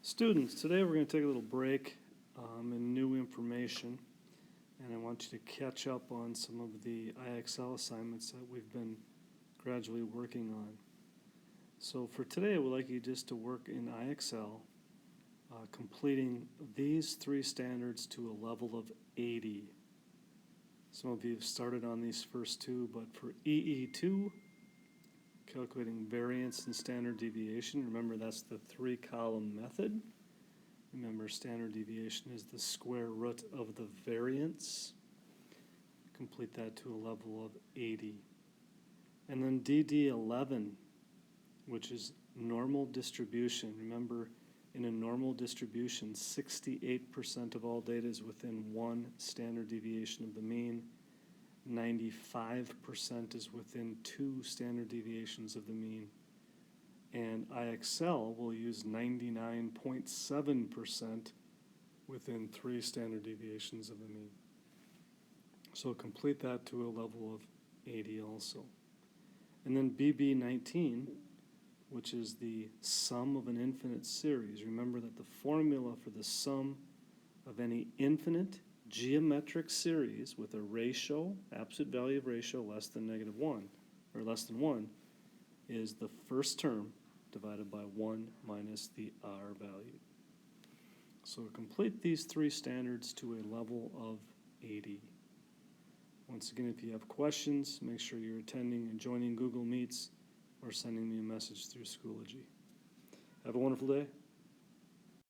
Students, today we're going to take a little break in new information, and I want you to catch up on some of the IXL assignments that we've been gradually working on. So for today, I would like you just to work in IXL, completing these three standards to a level of 80. Some of you have started on these first two, but for EE2, calculating variance and standard deviation. Remember, that's the three-column method. Remember, standard deviation is the square root of the variance. Complete that to a level of 80. And then DD11, which is normal distribution. Remember, in a normal distribution, 68% of all data is within one standard deviation of the mean. 95% is within two standard deviations of the mean. And IXL will use 99.7% within three standard deviations of the mean. So complete that to a level of 80 also. And then BB19, which is the sum of an infinite series. Remember that the formula for the sum of any infinite geometric series with a ratio, absolute value of ratio less than -1, or less than 1, is the first term divided by 1 minus the r value. So complete these three standards to a level of 80. Once again, if you have questions, make sure you're attending and joining Google Meets or sending me a message through Schoology. Have a wonderful day.